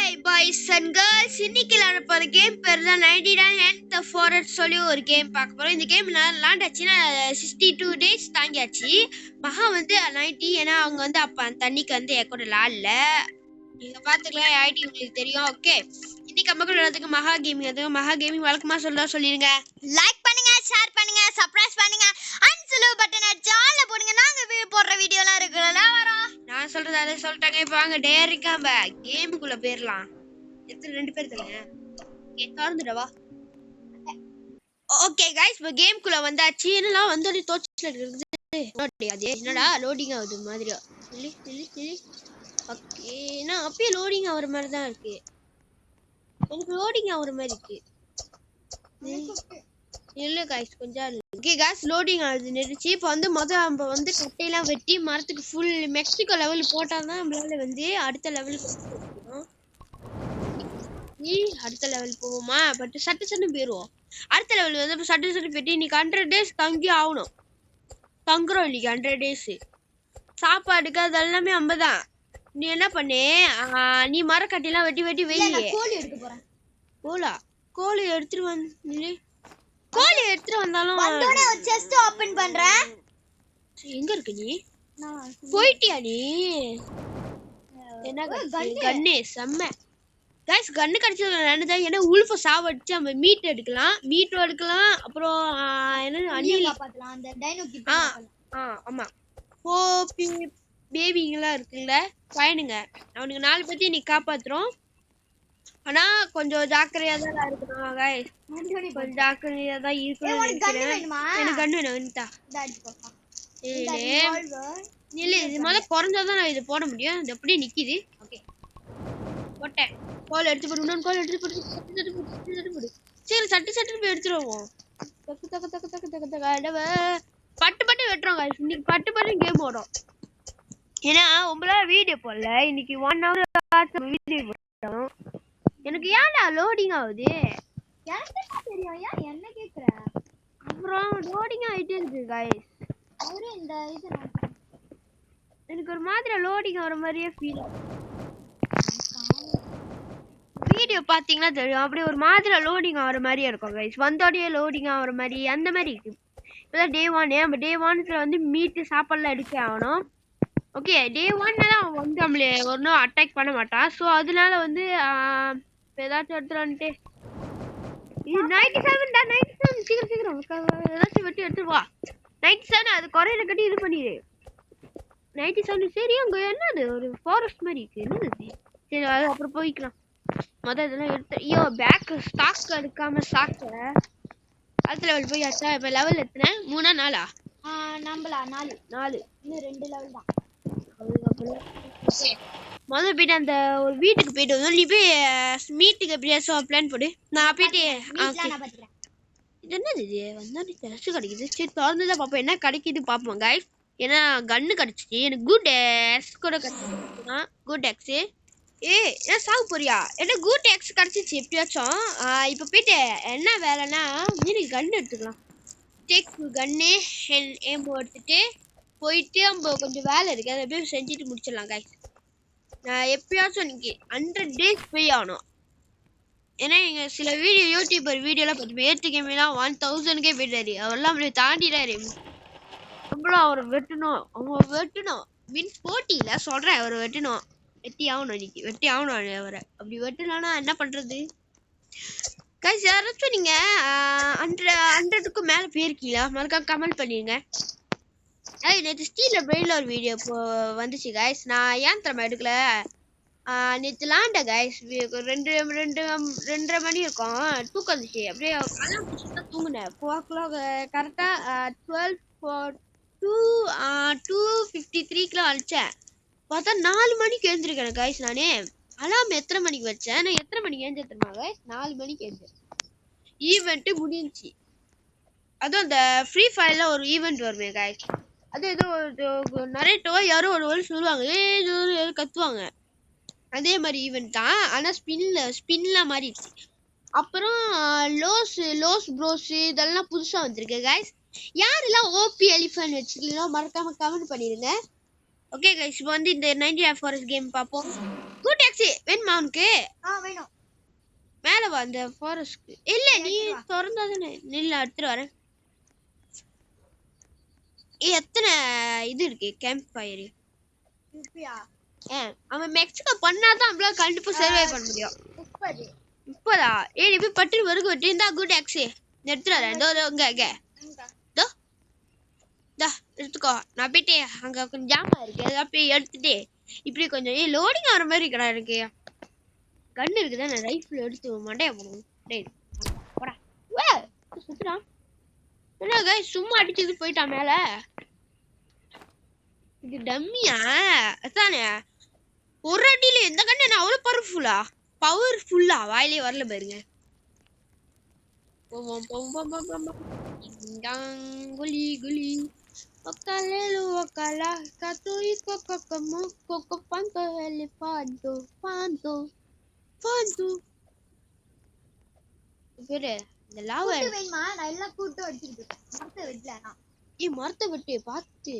Hi boys and girls, இன்னைக்கு விளையாட போற கேம் பேர் தான் 99 and the forest சொல்லி ஒரு கேம் பார்க்க போறோம். இந்த கேம் நான் விளையாண்டாச்சுன்னா 62 days தாங்கியாச்சு. மகா வந்து 90, ஏன்னா அவங்க வந்து அப்ப அந்த தண்ணிக்கு வந்து என் கூட விளையாடல. நீங்க பாத்துக்கலாம், ஐடி உங்களுக்கு தெரியும். ஓகே, இன்னைக்கு நம்ம கூட விளையாடுறதுக்கு மகா கேமிங் வழக்கமா சொல்லிருங்க. லைக் பண்ணுங்க, ஷேர் பண்ணுங்க, சப்ஸ்கிரைப் பண்ணுங்க, அன்சலோ பட்டனை ஜால போடுங்க. நாங்க போடுற வீடியோலாம் இருக்குல்ல வரோம். நான் சொல்றது அதை சொல்லிட்டாங்க. இப்போ வாங்க டேரிக்காம கேமுக்குள்ள போயிடலாம். எத்தனை 2 பேர் தானே? ஓகே, திறந்துடவா. ஓகே गाइस, இப்போ கேமுக்குள்ள வந்தாச்சு. என்னலாம் வந்து தோச்சல இருக்குது. அது என்னடா லோடிங் ஆகுது மாதிரியா? நில்லி. ஓகே, நான் அப்பயே லோடிங் ஆகுற மாதிரி தான் இருக்கு. எனக்கு லோடிங் ஆகுற மாதிரி இருக்கு. இல்ல गाइस, கொஞ்சம் ஓகே गाइस, லோடிங் ஆகுது நிறுத்தி. இப்போ வந்து நம்ம வந்து கட்டையெல்லாம் வெட்டி மரத்துக்கு ஃபுல் மெக்சிகோ லெவல் போட்டா தான் நம்மளால வந்து அடுத்த லெவலுக்கு போகணும். அடுத்த லெவல் போவோமா? பட் சட்டு போயிடுவோம். அடுத்த லெவல் வந்து சட்டு போயிட்டு இன்னைக்கு 100 days தங்கி ஆகணும். தங்குறோம் இன்னைக்கு 100 days. சாப்பாடுக்கு அது எல்லாமே 50 தான். நீ என்ன பண்ணு, நீ மரக்கட்டையெல்லாம் வெட்டி வெளியே கோழி எடுத்து போறேன். கோழி எடுத்துட்டு வந்து கோழி எடுத்துட்டு வந்தாலும் வந்தோனே ஒரு செஸ்ட் ஓபன் பண்றேன். எங்க இருக்கு நீ? போயிட்டியா நீ? என்ன கன்னு செம்ம गाइस, கன்னு கிடைச்சது நல்லதா. ஏன்னா உல்ஃப சாவடிச்சு நம்ம மீட் எடுக்கலாம். அப்புறம் என்ன அணில் காப்பாத்தலாம். அந்த டைனோ கிட்ட ஆமா, பேபிங்கெல்லாம் இருக்குல்ல, பயனுங்க. அவனுக்கு 4 பத்தி நீ காப்பாத்துறோம். ஆனா கொஞ்சம் ஜாக்கிரதையா தான் இருக்கணும் गाइस. கொஞ்சம் ஜாக்கிரதையா தான் இருக்கணும். எனக்கு கன்னு வேணும்டா. இல்ல, இது முதல்ல குறைஞ்சாதான் நான் இது போட முடியும். இது அப்படியே நிக்குது. ஓகே, போட்டேன். கோல் எடுத்து போடு. இன்னொன்று கோல் எடுத்து போடு. சரி, சட்டு போய் எடுத்துருவோம். பட்டு வெட்டுறோம் गाइस. இன்னைக்கு பட்டு கேம் ஓடும். ஏன்னா உங்களால வீடியோ போடல. இன்னைக்கு 1 hour வீடியோ போட்டோம். எனக்கு ஏன்டா லோடிங் ஆகுது? எனக்கு தெரியும். ஏன் என்ன கேக்குற? அப்புறம் லோடிங் ஆயிட்டே இருக்கு गाइस. அவரே இந்த இது எனக்கு ஒரு மாதிரி லோடிங் ஆகுற மாதிரியே ஃபீல் ஆகுது. வீடியோ பாத்தீங்கன்னா தெரியும், அப்படியே ஒரு மாதிரி லோடிங் ஆகுற மாதிரியே இருக்கும் गाइस. வந்தோடனே லோடிங் ஆகுற மாதிரி அந்த மாதிரி இருக்கு. இப்பதான் டே 1. நம்ம டே 1 வந்து மீட் சாப்பாடுலாம் எடுக்க ஆகணும். ஓகே, டே 1 தான் வந்து நம்மள ஒன்றும் அட்டாக் பண்ண மாட்டான். ஸோ அதனால வந்து ஏதாச்சும் எடுத்துட்டு இது 97 தான். 97 சீக்கிரம் ஏதாச்சும் வெட்டி எடுத்துட்டு வா. 97 அது குறையில கட்டி இது பண்ணிடு. 97 சரி. அங்க என்னது ஒரு ஃபாரஸ்ட் மாதிரி இருக்கு. என்னது? சரி, அது அப்புறம் போய்க்கலாம். இதெல்லாம் எடுத்து பேக் ஸ்டாக் எடுக்காம சாக்க அடுத்த லெவல் போய் ஆச்சா. இப்ப லெவல் எத்தனை? 3 4 நம்பலா 4 இன்னும் 2 லெவல் தான். முதல்ல போயிட்டு அந்த ஒரு வீட்டுக்கு போயிட்டு வந்து நீ போய் மீட்டுக்கு எப்படியா பிளான் போடு. நான் போயிட்டு இது என்னது இது வந்தா ட்ரெஸ் கிடைக்குது. சரி, திறந்துதான் பார்ப்போம் என்ன கிடைக்குது பார்ப்போம் गाइस. ஏன்னா கன்னு கிடைச்சிச்சு. எனக்கு குட் எக்ஸ் கூட கிடைச்சிச்சுன்னா குட் எக்ஸ். என்ன சாக போறியா? என்ன குட் எக்ஸ் கிடைச்சிச்சு எப்படியாச்சும். இப்போ போயிட்டு என்ன வேலைன்னா மீனுக்கு கன்னு எடுத்துக்கலாம். டேக் கன்னு ஏம்போ எடுத்துட்டு போயிட்டு நம்ம கொஞ்சம் வேலை இருக்கு, அதை அப்படியே செஞ்சுட்டு முடிச்சிடலாம் गाइस. நான் எப்பயாச்சும் இன்னைக்கு 100 days போய் ஆகணும். ஏன்னா இங்க சில யூடியூபர் வீடியோலாம் பார்த்து ஏற்றுக்கேலாம் 1000K போயிட்டாரு. அவரெல்லாம் அப்படியே தாண்டிடாரு. நம்மளும் அவரை வெட்டணும். மீன்ஸ் போட்டியில சொல்றேன், அவரை வெட்டி ஆகணும். இன்னைக்கு வெட்டி ஆகணும் அவரை. அப்படி வெட்டலாம்னா என்ன பண்றது गाइस? யாராச்சும் நீங்க 100க்கு மேல போயிருக்கீங்களா? மறக்காம கமெண்ட் பண்ணிருங்க. நேற்று ஸ்டீல பிரெயின்ல ஒரு வீடியோ வந்துச்சு गाइस. நான் ஏன் தரமா எடுக்கல, நேற்று லாண்ட गाइस 2:30 மணி இருக்கும். தூக்கம் வந்துச்சு. அப்படியே அலாம் பிடிச்சிட்டு தான் தூங்குனேன். 4 o'clock கரெக்டா 2:53 அழிச்சேன். பார்த்தா 4 மணிக்கு எழுந்திருக்கேன் गाइस. நானே அலாம் எத்தனை மணிக்கு வச்சேன்? நான் எத்தனை மணிக்கு எழுந்து தெரியுமா गाइस? 4 மணிக்கு எழுந்தேன். ஈவெண்ட் முடிஞ்சிச்சு. அதுவும் அந்த ஃப்ரீ ஃபயர்ல ஒரு ஈவெண்ட் வருமே गाइस. அது ஏதோ நரேட்டோ யாரோ ஒரு சொல்லுவாங்க, கத்துவாங்க. அதே மாதிரி ஈவெண்ட் தான். ஆனா ஸ்பின்ல மாறிடுச்சு. அப்புறம் லோஸ் ப்ரோஸ் இதெல்லாம் புதுசா வந்திருக்கு गाइस. யாரெல்லாம் ஓபி எலிஃபண்ட் வச்சிருக்கீங்களோ மறக்காம கமெண்ட் பண்ணிருங்க. ஓகே கைஸ் இப்போ வந்து இந்த 90 ஃபாரஸ்ட் கேம் பாப்போம். குட் டாக்ஸி வேணுமா உனக்கு? வேணும். மேல வா அந்த ஃபாரஸ்ட்க்கு. இல்ல நீ திறந்தாதானே. நில்ல எடுத்துட்டு வரேன். எத்தனை இது இருக்கு கேம்ப் ஃபயர்? அவன் மெக்சிகோ பண்ணாதான் நம்மளால கண்டிப்பா சர்வே பண்ண முடியும். 30 ஏய் நீ போய் பட்டு வருக்கு வெட்டி இருந்தா குட் டாக்ஸி எடுத்துட்டு வரேன். இங்க எடுத்துக்கோ. நான் போயிட்டு அங்க கொஞ்சம் ஜாமா இருக்கு அதை அப்படியே எடுத்துட்டு இப்படி கொஞ்சம் லோடிங் ஆகிற மாதிரி இருக்கடா. எனக்கு கண்ணு இருக்குதா நான் ரைஃபிள் எடுத்து மண்டைய போடுவோம். சுத்துறான் என்ன சும்மா அடிச்சுட்டு போயிட்டான் மேல. இது டம்மியா அதானே ஒரு அடியில எந்த கண்ணு என்ன அவ்வளவு பவர்ஃபுல்லா வாயிலே வரல பாருங்க. Quli Quli Okalelo okala katoi kokokamo kokopanto elefanto fanto பேரு இந்த லாவா வேணுமா? நான் எல்லாம் கூட்டு வச்சிருக்கேன். மரத்தை வெட்டலனா மரத்தை வெட்டி பார்த்து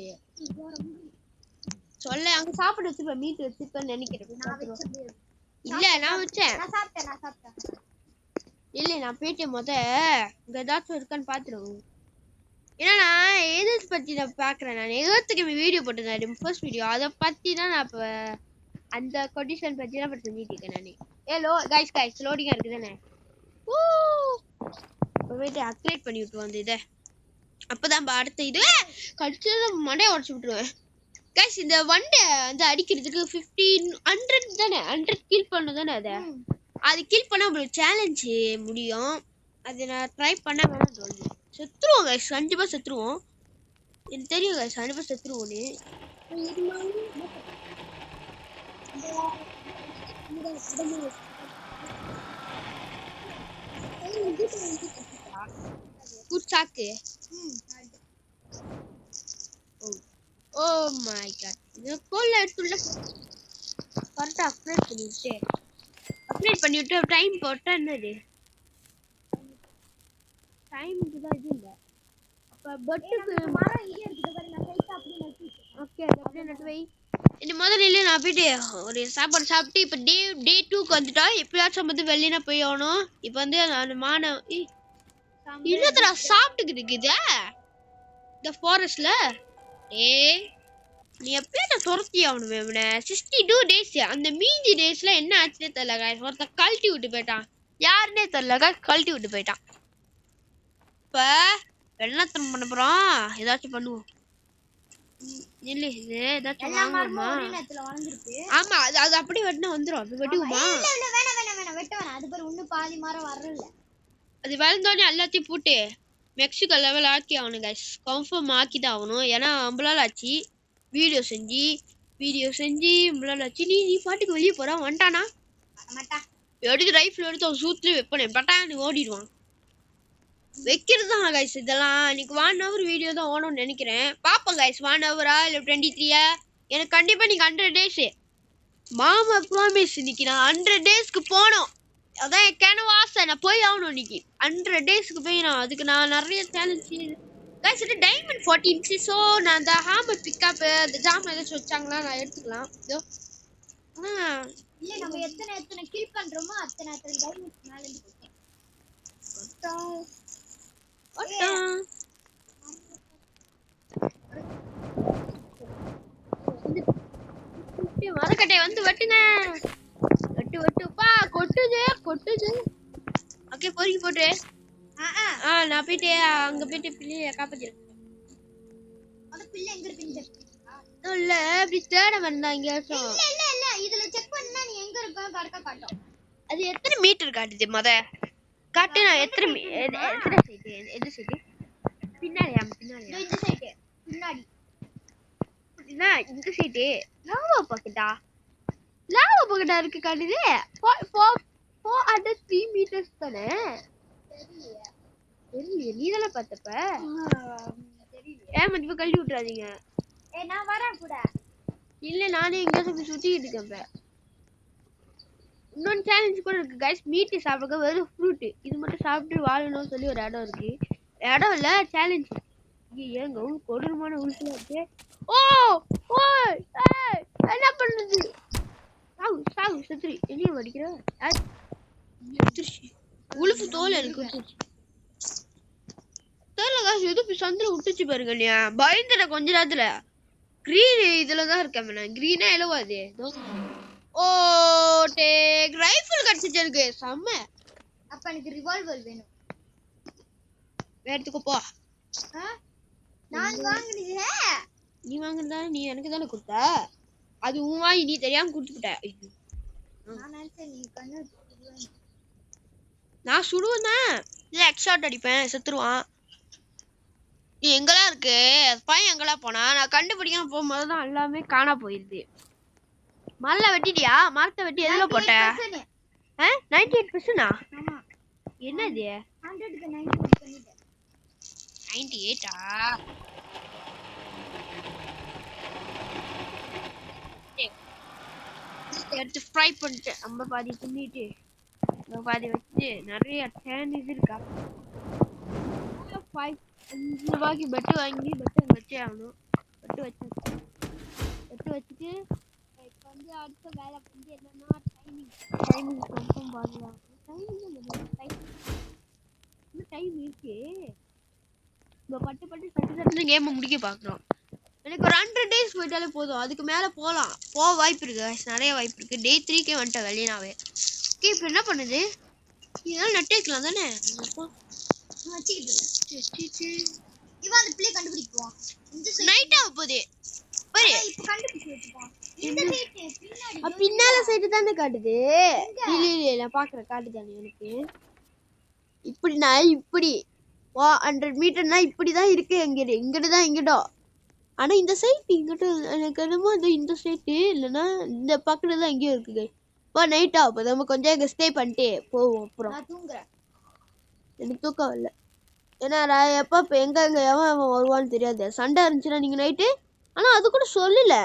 சொல்ல அங்க சாப்பிட வச்சுப்பேன். மீட் வச்சுப்பேன்னு நினைக்கிறேன். இல்ல நான் வச்சேன். நான் சாப்பிட்டேன். இல்ல நான் போயிட்டு இங்க ஏதாச்சும் இருக்கான்னு பாத்துருவோம். ஏன்னா நான் எதிர்த்து பத்தி நான் பாக்குறேன். நான் எதிர்த்துக்கு வீடியோ போட்டிருந்தேன் ஃபர்ஸ்ட் வீடியோ. அதை பத்தி தான் நான் இப்ப அந்த கண்டிஷன் பத்தி தான் இப்ப சொல்லிட்டு இருக்கேன். நானு கைஸ் லோடிங்கா இருக்குதானே போயிட்டு அக்லேட் பண்ணி விட்டுருவோம் அந்த இதை. அப்பதான் அடுத்த இது கடிச்சது மண்டைய உடச்சு விட்டுருவேன். கைஸ் இந்த வண்டை வந்து அடிக்கிறதுக்கு 100 தானே 100 கில் பண்ணு தானே. அது கில் பண்ணா உங்களுக்கு சேலஞ்ச் முடியும். அது நான் ட்ரை பண்ண வேணாம் தோணுது. செத்துருவோம் கைஸ் கண்டிப்பா செத்துருவோம். எனக்கு தெரியும் கைஸ் கண்டிப்பா செத்துருவோன்னு. சாக்கு ஓ மை காட் இது கோல்ல எடுத்துள்ள கரெக்டா அப்டேட் பண்ணிட்டு டைம் போட்டா என்னது டைமுக்கு தான் இது இல்ல. அப்ப பட்டுக்கு மரம் இங்க இருக்குது பாரு. நான் கைட்ட அப்படியே நட்டு. ஓகே அப்படியே நட்டு வை. இந்த முதல்ல நான் போயிட்டு ஒரு சாப்பாடு சாப்பிட்டு இப்போ டே 2க்கு வந்துட்டா. எப்பயாச்சும் வந்து வெளியினா போய் ஆகணும். இப்போ வந்து அந்த மானம் இன்னொருத்தர சாப்பிட்டுக்கிட்டு இருக்குது இந்த ஃபாரஸ்ட்ல. நீ எப்பயும் துரத்தி ஆகணும். 62 days அந்த மீதி டேஸ்ல என்ன ஆச்சுன்னே தெரியல. ஒருத்த கழட்டி விட்டு போயிட்டான். யாருன்னே தெரியல கழட்டி விட்டு போயிட்டான். இப்ப வெள்ளத்தனம் பண்ண போறோம். ஏதாச்சும் பண்ணுவோம். இல்ல இது ஏதாச்சும் வாங்குமா? ஆமா அது அப்படியே வெட்டினா வந்துரும். அது வெட்டுமா? இல்ல வேணாம் வெட்ட வேணாம். அது பேர் இன்னும் பாதி மரம் வரல. அது வளர்ந்தோடனே எல்லாத்தையும் போட்டு மெக்சிகோ லெவல் ஆக்கி ஆகணும் கைஸ். கன்ஃபார்ம் ஆக்கி தான் ஆகணும். ஏன்னா நம்மளால ஆச்சு வீடியோ செஞ்சு நம்மளால ஆச்சு. நீ பாட்டுக்கு வெளியே போறான் வந்துட்டானா எடுத்து ரைஃபிள் எடுத்து அவன் சூத்துலயே வைப்பேன். பட்டான்னு ஓடிடுவான். வைக்கிறது தான் கைஸ். இதெல்லாம் இன்னைக்கு 1 hour வீடியோ தான் ஓடணும்னு நினைக்கிறேன். பாப்போம் கைஸ் 1 hour இல்ல 23 எனக்கு கண்டிப்பா நீங்க 100 days மாமா ப்ராமிஸ். இன்னைக்கு நான் 100 daysக்கு போனோம். அதான் என் கனவு ஆசை. நான் போய் ஆகணும் இன்னைக்கு 100 daysக்கு போய். நான் அதுக்கு நான் நிறைய சேலஞ்ச் கைஸ். இது டைமண்ட் 14 ஸோ நான் அந்த ஹேமர் பிக்கப் அந்த ஜாம் ஏதாச்சும் வச்சாங்களா நான் எடுத்துக்கலாம். இதோ இல்ல நம்ம எத்தனை கில் பண்றோமோ அத்தனை டைமண்ட் மேல இருந்து மரக்கட்டை வந்து வெட்டுங்க. வெட்டுப்பா கொட்டுது. ஓகே பொறுக்கி போட்டு நான் போயிட்டு அங்க போயிட்டு பிள்ளைய காப்பாத்திடுறேன். அந்த பிள்ளை எங்க இருக்குன்னு இல்ல இப்படி தேட வந்தா இங்க இல்ல இதுல செக் பண்ணா நீ எங்க இருக்க கரெக்ட்டா காட்டும். அது எத்தனை மீட்டர் காட்டுது காட்டு. நான் எத்தனை சைடு எது சைடு பின்னாடியா இந்த சைடு பின்னாடி இந்த சைடு லாவா பக்கெட்டா இருக்கு காட்டுது. 403 meters தானே. தெரியல நீ தானே பார்த்தப்ப. ஏன் மதிப்பு கழட்டி விட்டுறாதீங்க. நான் வரேன் கூட. இல்ல நானே எங்க சுத்திட்டு இருக்கேன். இன்னொன்று சேலஞ்ச் கூட இருக்கு கைஸ். மீட் சாப்பிடுங்க வெறும் ஃப்ரூட் இது மட்டும் சாப்பிட்டு வாழணும்னு சொல்லி ஒரு இடம் இருக்கு. இடம் இல்ல சேலஞ்ச். ஏங்க கொடூரமான உருட்டுல இருக்கு. ஓ ஓய் ஏய் என்ன பண்ணுது சாவு சாவு செத்துரு என்னைய வடிக்கிற உளுfu தோல் எனக்கு விட்டுச்சு தெரியல காசு எது சந்திர விட்டுச்சு பாருங்க நீ பயந்துட கொஞ்ச நேரத்துல கிரீன் இதுலதான் இருக்கேன் நான் கிரீனா எல்லவா அது ஓ டேக் ரைஃபிள் கிடைச்சிச்சு எனக்கு செம்ம அப்ப எனக்கு ரிவால்வர் வேணும் எடுத்துக்கோ போ நான் வாங்குனது நீ வாங்குறதா நீ எனக்கு தானே கொடுத்த அது உன் வாங்கி நீ தெரியாம கொடுத்துட்ட நான் நினைச்சேன் நீ கண்ணு நான் சுடுவேன் தான் இல்ல எக்ஸ்ஷாட் அடிப்பேன் செத்துருவான் நீ எங்கெல்லாம் இருக்கு பையன் எங்கெல்லாம் போனா நான் கண்டுபிடிக்காம போகும்போது தான் எல்லாமே காணா போயிருது மரல வெட்டிட்டியா மரத்தை வெட்டி எதுல போட்ட 98%? ஆமா என்னது 100க்கு 98 பண்ணிட்டேன் 98ஆ எடுத்து ஃப்ரை பண்ணிட்டு நம்ம பாதி பண்ணிட்டு நம்ம பாதி வச்சு நிறைய டேன் இது இருக்கா 5 ரூபாய்க்கு பெட்டு வாங்கி பெட்டு வச்சே ஆகணும் பெட்டு வச்சுட்டு இப்போ வந்து அடுத்த வேலை வந்து என்னன்னா டைமிங் கொஞ்சம் பார்க்கலாம் டைம் இருக்கு இப்போ பட்டு சட்டு கேமை முடிக்க பார்க்குறோம் எனக்கு ஒரு 100 days போயிட்டாலே போதும் அதுக்கு மேலே போகலாம் வாய்ப்பு இருக்கு நிறைய வாய்ப்பு இருக்கு டே 3 வந்துட்டேன் வெளியினாவே ஓகே இப்போ என்ன பண்ணுது இதெல்லாம் நட்டு வைக்கலாம் தானே இவன் அந்த பிள்ளை கண்டுபிடிப்போம் நைட் ஆக போகுது பாரு இப்ப கண்டுபிடிச்சு வச்சுப்போம் இந்த சைடு பின்னால சைடு தானே காட்டுது இல்ல பாக்குறேன் காட்டுதானே எனக்கு இப்படி நான் இப்படி 100 மீட்டர்னா இப்படிதான் இருக்கு இங்கிட்டு தான் இங்கிட்டோ ஆனா இந்த சைட் இங்கிட்ட எனக்கு என்னமோ இந்த சைட்டு இல்லைன்னா இந்த பக்கத்துல தான் எங்கேயும் இருக்குது நைட் ஆகும் நம்ம கொஞ்சம் இங்க ஸ்டே பண்ணிட்டு போவோம் அப்புறம் தூங்குறேன் எனக்கு தூக்கம் இல்லை ஏன்னா எப்போ இப்போ எங்க எவன் வருவான்னு தெரியாது சண்டை இருந்துச்சுன்னா நீங்க நைட்டு ஆனா அது கூட சொல்லல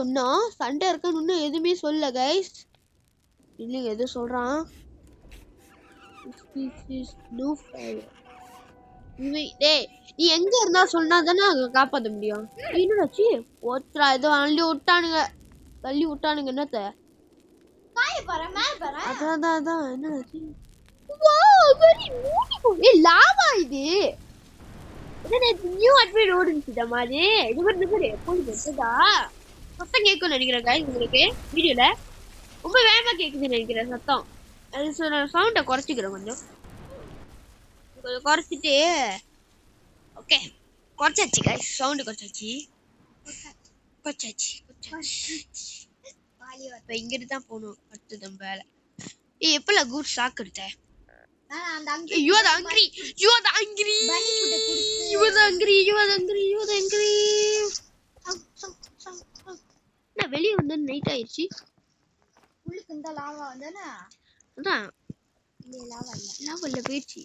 இன்னும் சண்டை இருக்கான்னு இன்னும் எதுவுமே சொல்லல கைஸ் இல்லைங்க எதுவும் சொல்றான் டேய் நீ எங்க இருந்தா சொன்னா தானே காப்பாத்த முடியும் என்னடாச்சு ஒருத்தரா ஏதோ தள்ளி விட்டானுங்க என்னத்த அதான் என்னடாச்சு லாவா இது நியூ அட்வைட் ஓடுச்சு மாதிரி சத்தம் கேட்கும் நினைக்கிறேன் guys உங்களுக்கு வீடியோல ரொம்ப வேகமா கேக்குதுன்னு நினைக்கிறேன் சத்தம் அது சவுண்டை குறைச்சிக்கிறேன் கொஞ்சம் குறைச்சிட்டு ஓகே குறைச்சாச்சு guys சவுண்ட் குறைச்சாச்சு இப்போ இங்கிட்டு தான் போகணும் அடுத்து நம்ம வேலை எப்பல குட் ஸ்டாக் எடுத்த You are hungry. நான் வெளிய வந்து நைட் ஆயிடுச்சு உள்ளுக்கு இந்த லாவா வந்தானே அதான் இல்ல லாவா இல்ல போயிடுச்சு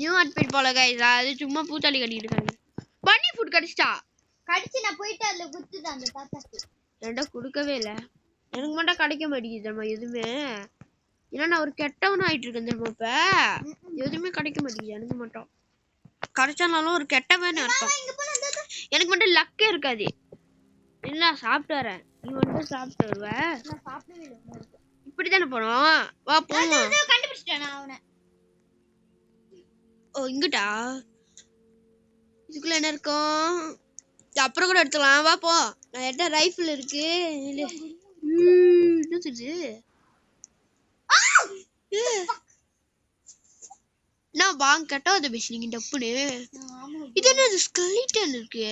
நியூ அட்வைட் போல गाइस அது சும்மா பூத்தாளி கட்டிட்டு இருக்காங்க பன்னி ஃபுட் கடிச்சிட்டா கடிச்சு நான் போயிட்டு அதுல குத்துட்டேன் அந்த தாத்தாக்கு ரெண்டா கொடுக்கவே இல்ல எனக்கு மட்டும் கிடைக்க மாட்டேங்குது நம்ம எதுவுமே ஏன்னா நான் ஒரு கெட்டவன் ஆயிட்டு இருக்கேன் தெரியுமா இப்ப எதுவுமே கிடைக்க மாட்டேங்குது எனக்கு மட்டும் கிடைச்சாலும் ஒரு கெட்டவன் அர்த்தம் எனக்கு மட்டும் லக்கே இருக்காது இல்ல சாப்பிட்டு வரேன் நீ மட்டும் சாப்பிட்டு வருவ இப்படித்தானே போனோம் வா போவோம் கண்டுபிடிச்சிட்டேன் நான் அவனை ஓ இங்கிட்டா இதுக்குள்ள என்ன இருக்கும் அப்புறம் கூட எடுத்துக்கலாம் வா போ நான் எட்ட ரைஃபிள் இருக்கு என்ன தெரியுது நான் வாங்க கட்டாத பேசுனீங்க டப்புனு இது என்னது ஸ்கெலிட்டன் இருக்கு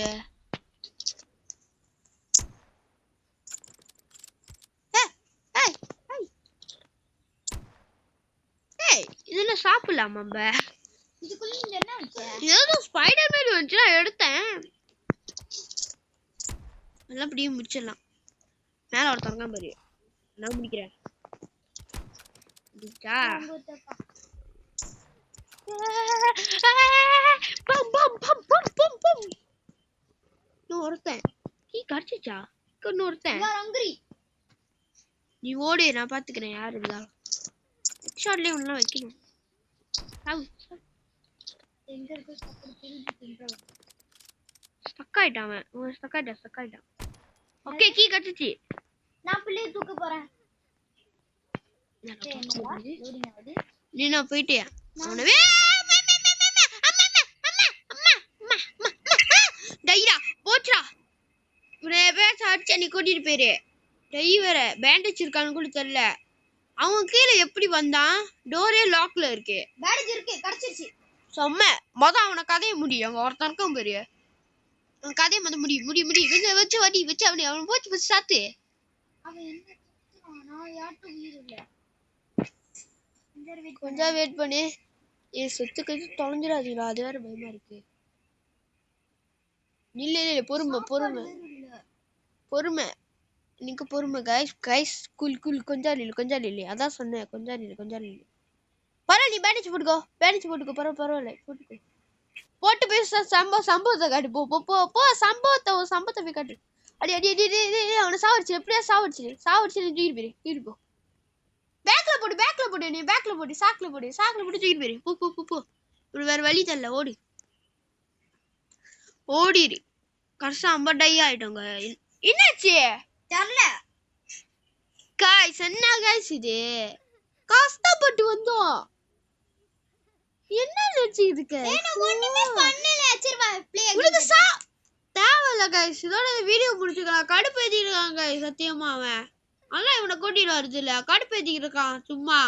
இதெல்லாம் சாப்பிடலாமா நம்ம இதுக்குள்ள என்ன வச்ச ஏதோ ஸ்பைடர் மேன் வந்துச்சு நான் எடுத்தேன் நல்லா அப்படியே முடிச்சிடலாம் மேல ஒருத்தவங்க பாரு நான் முடிக்கிறேன் ஒருத்தன் கடிச்சிச்சா ஒருத்தன் நீ ஓடு நான் பாத்துக்கிறேன் யாரு இருந்தாலும் ஷாட்லயே ஒண்ணு வைக்கணும் ஸ்டக் ஆயிட்டான் அவன் ஸ்டக் ஆயிட்டான் ஓகே கீ கட்டிச்சு நான் பிள்ளைய தூக்க போறேன் நீ நான் போயிட்டியா அவனவே டைரா போச்சுடா இவனை எப்பயாச்சும் அடிச்சு நீ கூட்டிட்டு போயிரு டிரைவரை பேண்டேஜ் இருக்கான்னு கூட தெரியல அவன் கீழே எப்படி வந்தான் டோரே லாக்ல இருக்கு பேண்டேஜ் இருக்கு கிடைச்சிருச்சு செம்ம அவனை கதையை முடியும் அங்க ஒருத்தன் இருக்கான் பெரிய அவன் கதையை முடி வச்சு அவனை போச்சு சாத்து அவன் என்ன நான் யார்ட்ட உயிர் இல்ல கொஞ்சம் வெயிட் பண்ணு ஏன் செத்துக்கு தொலைஞ்சிடாதீங்களா அது வேற பயமா இருக்கு இல்ல பொறுமை நீங்க பொறுமை கைஸ் குல் கொஞ்சம் இல்லை அதான் சொன்னேன் கொஞ்சம் இல்லை பரவாயில்ல நீ பேண்டேஜ் போட்டுக்கோ பரவாயில்ல போட்டு போய் சம்பவத்தை காட்டு போ சம்பவத்தை போய் காட்டு அடி அவனை எப்படியா சாவடிச்சு தூக்கிட்டு போ பேக்ல போடு நீ பேக்ல போடு சாக்குல போட்டு தூக்கிட்டு போயிரு போ இப்படி வேற வழி தெரியல ஓடிரு கடைசா 50 டை ஆயிட்டோங்க என்னாச்சு தெரியல காய்ஸ் என்ன காய்ஸ் இது கஷ்டப்பட்டு வந்தோம் என்ன நினைச்சிருக்கு ஒண்ணுமே பண்ணல உனக்கு தேவையில்ல காய்ஸ் இதோட வீடியோ முடிச்சுக்கலாம் கடுப்பேத்திட்டு இருக்காங்க சத்தியமா அவன் இவனை கூட்டிட்டு வருது இல்ல கடுப்பேத்திட்டு இருக்கான் சும்மா